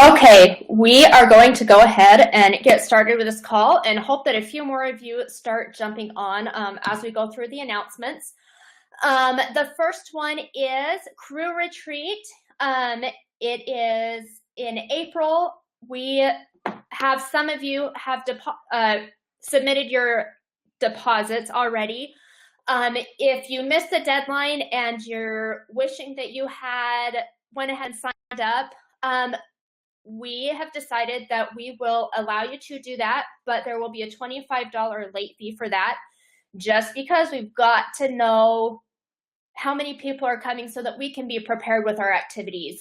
Okay, we are going to go ahead and get started with this call and hope that a few more of you start jumping on as we go through the announcements. The first one is Cruisin Retreat. It is in April. We have some of you have submitted your deposits already. If you missed the deadline and you're wishing that you had went ahead and signed up, we have decided that we will allow you to do that, but there will be a $25 late fee for that, just because we've got to know how many people are coming so that we can be prepared with our activities.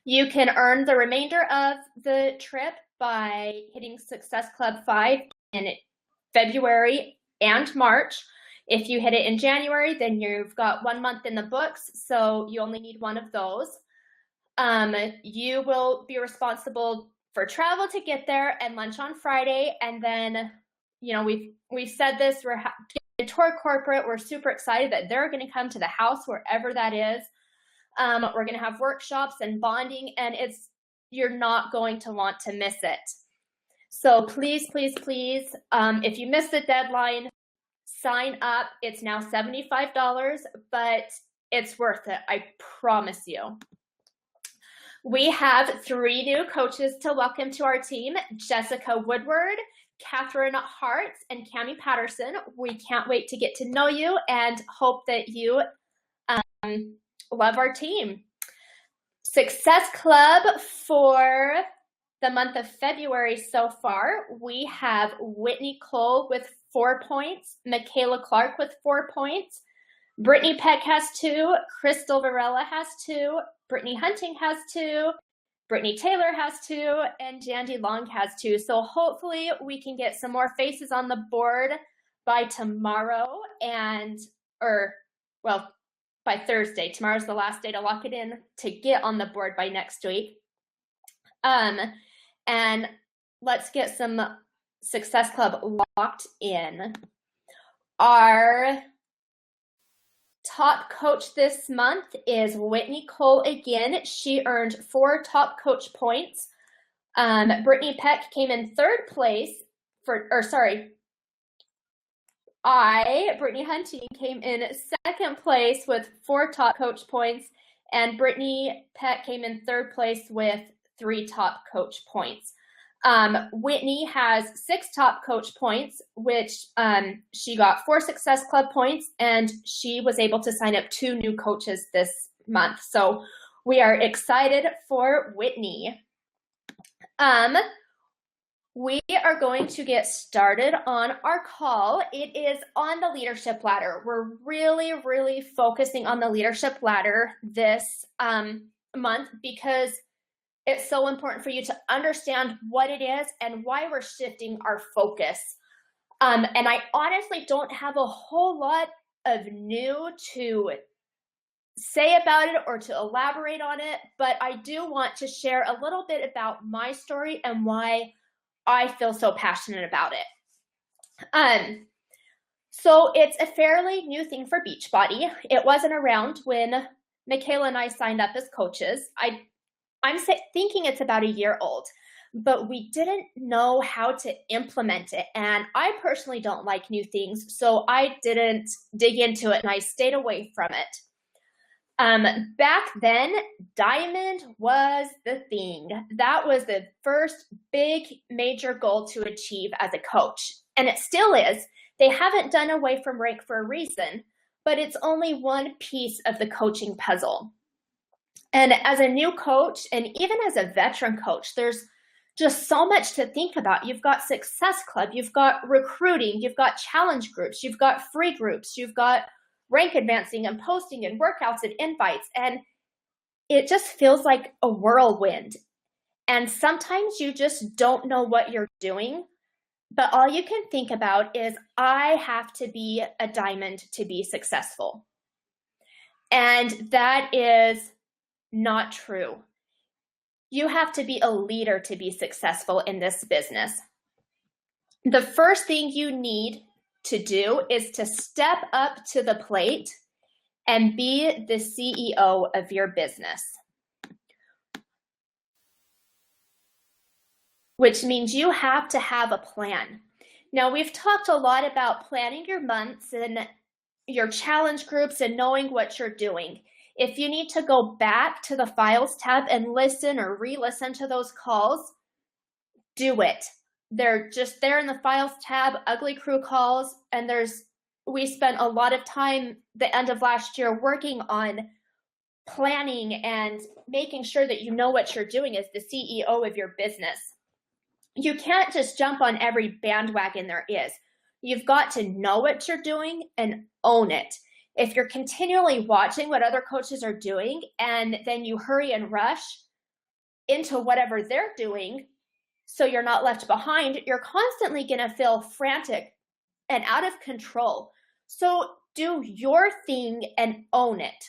You can earn the remainder of the trip by hitting Success Club 5 in February and March. If you hit it in January, then you've got 1 month in the books, so you only need one of those. You will be responsible for travel to get there and lunch on Friday. And then, you know, we've said this, we're getting to our corporate. We're super excited that they're going to come to the house, wherever that is. We're going to have workshops and bonding, and you're not going to want to miss it. So please, please, please, if you missed the deadline, sign up. It's now $75, but it's worth it. I promise you. We have 3 new coaches to welcome to our team: Jessica Woodward, Catherine Hartz, and Cammie Patterson. We can't wait to get to know you and hope that you love our team. Success Club for the month of February so far, we have Whitney Cole with 4 points, Michaela Clark with 4 points, Brittney Peck has 2, Crystal Varela has 2, Brittany Hunting has 2, Brittany Taylor has 2, and Jandy Long has 2. So hopefully we can get some more faces on the board by tomorrow by Thursday. Tomorrow's the last day to lock it in to get on the board by next week. And let's get some Success Club locked in. Our top coach this month is Whitney Cole again. She earned 4 top coach points. Brittany Peck came in 3rd place Brittany Hunting came in 2nd place with 4 top coach points, and Brittany Peck came in 3rd place with 3 top coach points. Whitney has 6 top coach points, which she got 4 Success Club points, and she was able to sign up 2 new coaches this month. So we are excited for Whitney. We are going to get started on our call. It is on the leadership ladder. We're really, really focusing on the leadership ladder this month because it's so important for you to understand what it is and why we're shifting our focus. And I honestly don't have a whole lot of new to say about it or to elaborate on it, but I do want to share a little bit about my story and why I feel so passionate about it. So it's a fairly new thing for Beachbody. It wasn't around when Michaela and I signed up as coaches. I'm thinking it's about a year old, but we didn't know how to implement it. And I personally don't like new things, so I didn't dig into it and I stayed away from it. Back then, Diamond was the thing. That was the first big major goal to achieve as a coach. And it still is. They haven't done away from rank for a reason, but it's only one piece of the coaching puzzle. And as a new coach, and even as a veteran coach, there's just so much to think about. You've got Success Club, you've got recruiting, you've got challenge groups, you've got free groups, you've got rank advancing and posting and workouts and invites. And it just feels like a whirlwind. And sometimes you just don't know what you're doing, but all you can think about is, I have to be a diamond to be successful. And that is not true. You have to be a leader to be successful in this business. The first thing you need to do is to step up to the plate and be the CEO of your business. which means you have to have a plan. Now, we've talked a lot about planning your months and your challenge groups and knowing what you're doing. If you need to go back to the files tab and listen or re-listen to those calls, do it. They're just there in the files tab, ugly crew calls, and we spent a lot of time the end of last year working on planning and making sure that you know what you're doing as the CEO of your business. You can't just jump on every bandwagon there is. You've got to know what you're doing and own it. If you're continually watching what other coaches are doing and then you hurry and rush into whatever they're doing so you're not left behind, you're constantly going to feel frantic and out of control. So do your thing and own it.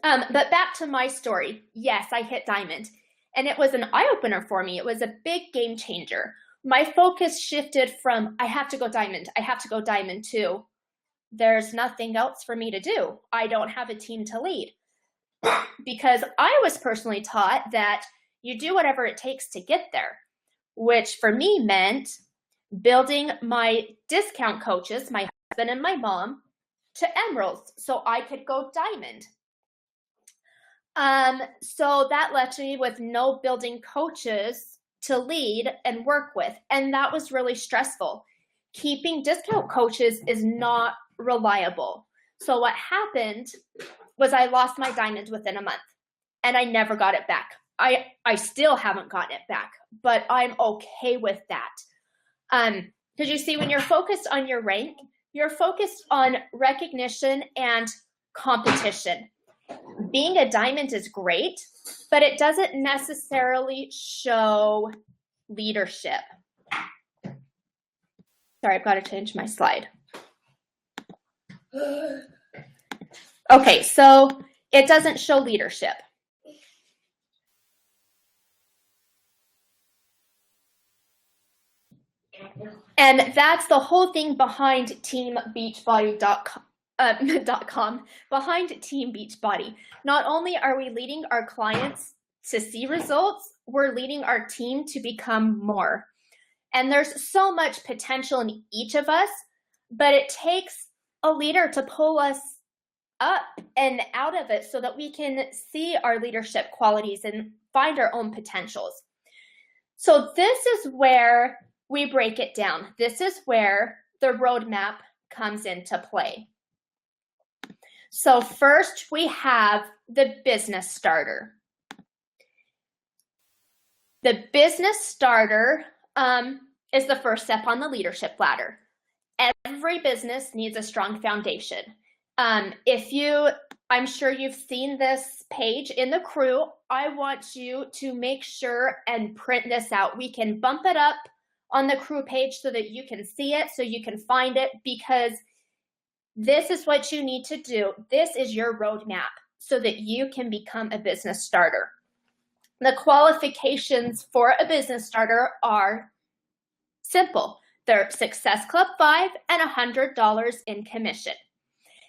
But back to my story. Yes, I hit diamond. And it was an eye-opener for me. It was a big game changer. My focus shifted from, I have to go diamond, to, there's nothing else for me to do. I don't have a team to lead. Because I was personally taught that you do whatever it takes to get there, which for me meant building my discount coaches, my husband and my mom, to emeralds so I could go diamond. So that left me with no building coaches to lead and work with. And that was really stressful. Keeping discount coaches is not reliable. So what happened was I lost my diamond within a month and I never got it back. I still haven't gotten it back, but I'm okay with that. Because you see, when you're focused on your rank, you're focused on recognition and competition. Being a diamond is great, but it doesn't necessarily show leadership. Sorry, I've got to change my slide. Okay, so it doesn't show leadership. And that's the whole thing behind teambeachbody.com, behind Team Beachbody. Not only are we leading our clients to see results, we're leading our team to become more. And there's so much potential in each of us, but it takes a leader to pull us up and out of it so that we can see our leadership qualities and find our own potentials. So this is where we break it down. This is where the roadmap comes into play. So first we have the business starter. The business starter is the first step on the leadership ladder. Every business needs a strong foundation. I'm sure you've seen this page in the crew. I want you to make sure and print this out. We can bump it up on the crew page so that you can see it, so you can find it, because this is what you need to do. This is your roadmap so that you can become a business starter. The qualifications for a business starter are simple. They're Success Club 5 and $100 in commission.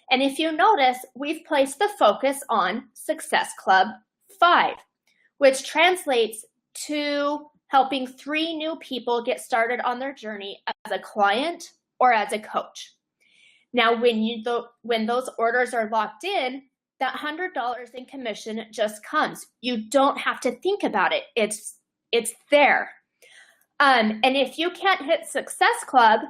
And if you notice, we've placed the focus on Success Club 5, which translates to helping 3 new people get started on their journey as a client or as a coach. Now, when those orders are locked in, that $100 in commission just comes. You don't have to think about it. It's there. And if you can't hit Success Club,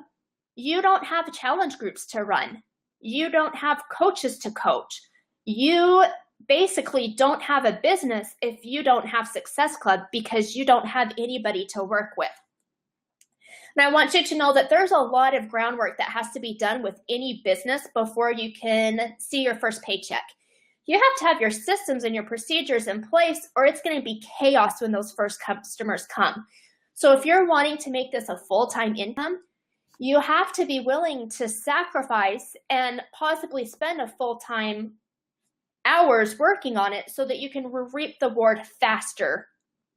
you don't have challenge groups to run. You don't have coaches to coach. You basically don't have a business if you don't have Success Club, because you don't have anybody to work with. And I want you to know that there's a lot of groundwork that has to be done with any business before you can see your first paycheck. You have to have your systems and your procedures in place, or it's going to be chaos when those first customers come. So if you're wanting to make this a full-time income, you have to be willing to sacrifice and possibly spend a full-time hours working on it so that you can reap the reward faster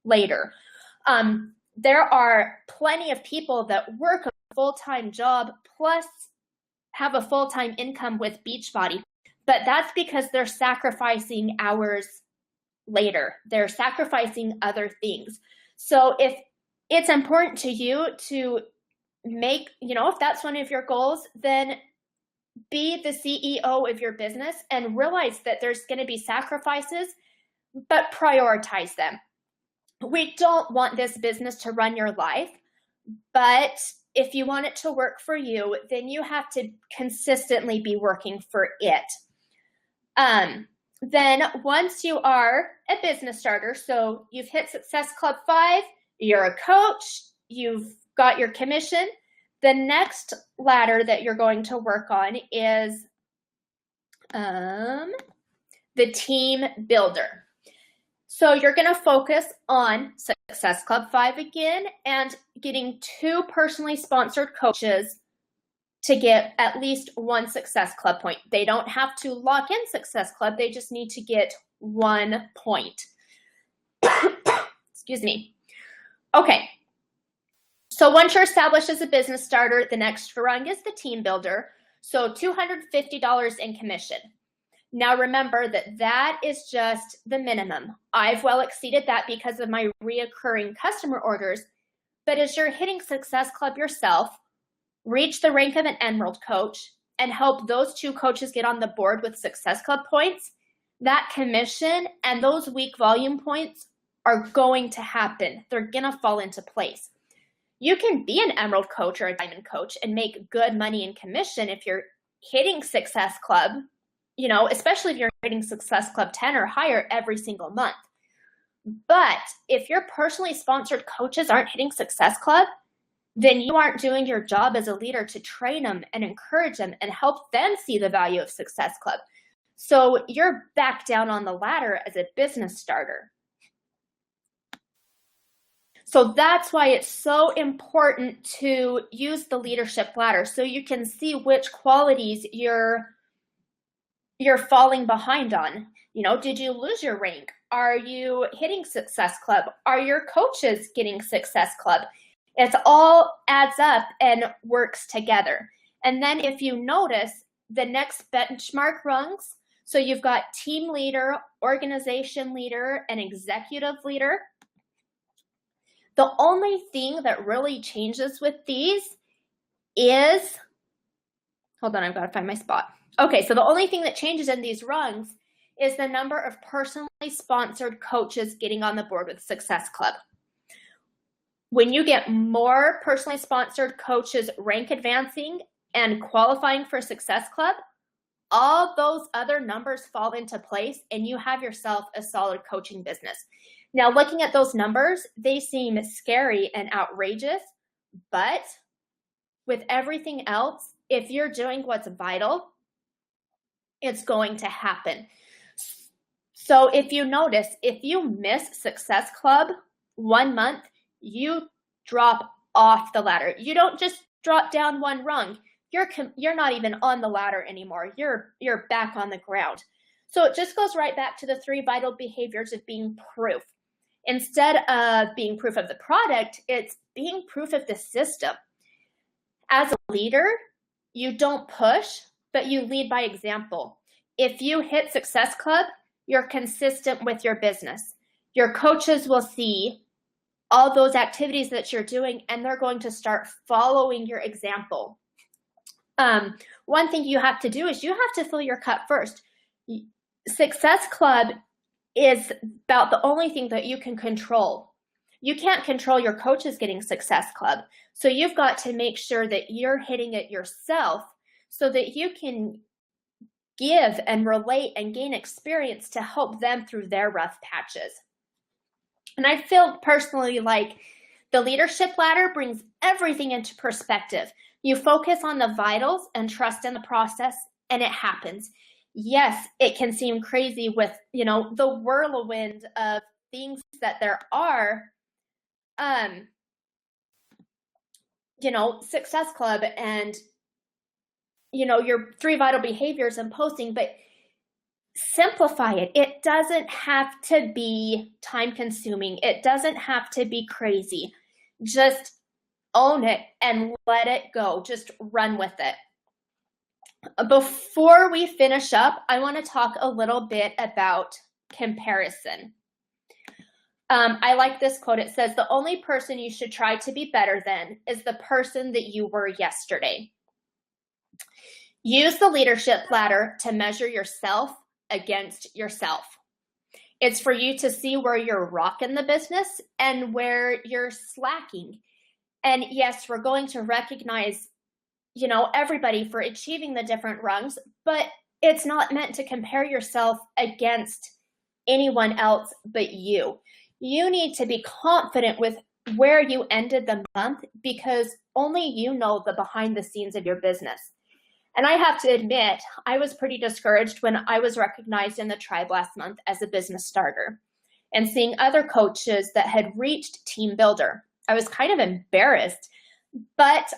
later. There are plenty of people that work a full-time job plus have a full-time income with Beachbody, but that's because they're sacrificing hours later. They're sacrificing other things. So if it's important to you to make, if that's one of your goals, then be the CEO of your business and realize that there's going to be sacrifices, but prioritize them. We don't want this business to run your life, but if you want it to work for you, then you have to consistently be working for it. Then once you are a business starter, so you've hit Success Club 5, you're a coach, you've got your commission, the next ladder that you're going to work on is the team builder. So you're going to focus on Success Club 5 again and getting 2 personally sponsored coaches to get at least 1 Success Club point. They don't have to lock in Success Club. They just need to get 1 point. Excuse me. Okay. So once you're established as a business starter, the next rung is the team builder. So $250 in commission. Now remember that is just the minimum. I've well exceeded that because of my reoccurring customer orders. But as you're hitting Success Club yourself, reach the rank of an Emerald coach, and help those 2 coaches get on the board with Success Club points, that commission and those week volume points are going to happen. They're going to fall into place. You can be an Emerald coach or a Diamond coach and make good money in commission if you're hitting Success Club, especially if you're hitting Success Club 10 or higher every single month. But if your personally sponsored coaches aren't hitting Success Club, then you aren't doing your job as a leader to train them and encourage them and help them see the value of Success Club. So you're back down on the ladder as a business starter. So that's why it's so important to use the leadership ladder so you can see which qualities you're falling behind on. Did you lose your rank? Are you hitting Success Club? Are your coaches getting Success Club? It all adds up and works together. And then if you notice the next benchmark rungs, so you've got team leader, organization leader, and executive leader. The only thing that really changes with these is, hold on, I've got to find my spot. Okay, so the only thing that changes in these rungs is the number of personally sponsored coaches getting on the board with Success Club. When you get more personally sponsored coaches rank advancing and qualifying for Success Club, all those other numbers fall into place and you have yourself a solid coaching business. Now, looking at those numbers, they seem scary and outrageous, but with everything else, if you're doing what's vital, it's going to happen. So if you notice, if you miss Success Club 1 month, you drop off the ladder. You don't just drop down 1 rung. You're not even on the ladder anymore. You're back on the ground. So it just goes right back to the 3 vital behaviors of being proof. Instead of being proof of the product, it's being proof of the system. As a leader, you don't push, but you lead by example. If you hit Success Club, you're consistent with your business. Your coaches will see all those activities that you're doing, and they're going to start following your example. One thing you have to do is you have to fill your cup first. Success Club is about the only thing that you can control. You can't control your coaches getting Success Club. So you've got to make sure that you're hitting it yourself so that you can give and relate and gain experience to help them through their rough patches. And I feel personally like the leadership ladder brings everything into perspective. You focus on the vitals and trust in the process, and it happens. Yes, it can seem crazy with, the whirlwind of things that there are, Success Club and, your 3 vital behaviors and posting, but simplify it. It doesn't have to be time consuming. It doesn't have to be crazy. Just own it and let it go. Just run with it. Before we finish up, I want to talk a little bit about comparison. I like this quote. It says, the only person you should try to be better than is the person that you were yesterday. Use the leadership ladder to measure yourself against yourself. It's for you to see where you're rocking the business and where you're slacking. And yes, we're going to recognize, everybody for achieving the different rungs, but it's not meant to compare yourself against anyone else but you. You need to be confident with where you ended the month because only you know the behind the scenes of your business. And I have to admit, I was pretty discouraged when I was recognized in the tribe last month as a business starter and seeing other coaches that had reached team builder. I was kind of embarrassed, but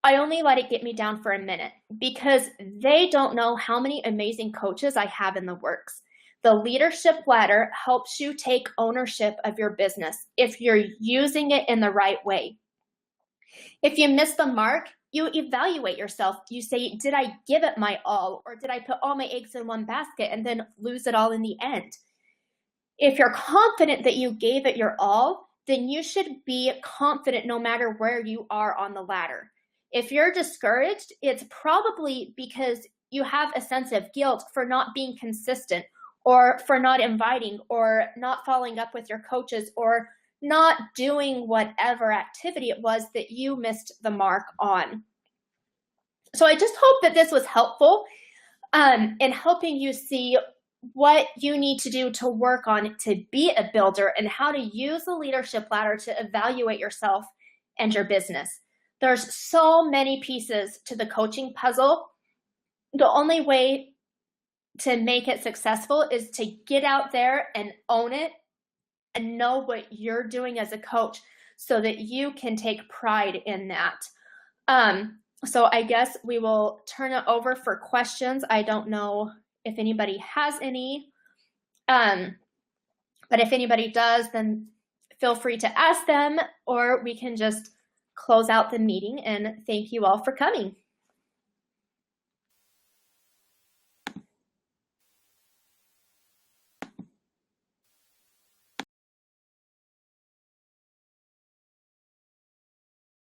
I only let it get me down for a minute because they don't know how many amazing coaches I have in the works. The leadership ladder helps you take ownership of your business if you're using it in the right way. If you miss the mark, you evaluate yourself. You say, did I give it my all, or did I put all my eggs in one basket and then lose it all in the end? If you're confident that you gave it your all, then you should be confident no matter where you are on the ladder. If you're discouraged, it's probably because you have a sense of guilt for not being consistent, or for not inviting, or not following up with your coaches, or not doing whatever activity it was that you missed the mark on. So I just hope that this was helpful in helping you see what you need to do to work on to be a builder and how to use the leadership ladder to evaluate yourself and your business. There's so many pieces to the coaching puzzle. The only way to make it successful is to get out there and own it and know what you're doing as a coach so that you can take pride in that. So I guess we will turn it over for questions. I don't know if anybody has any, but if anybody does, then feel free to ask them, or we can just close out the meeting and thank you all for coming.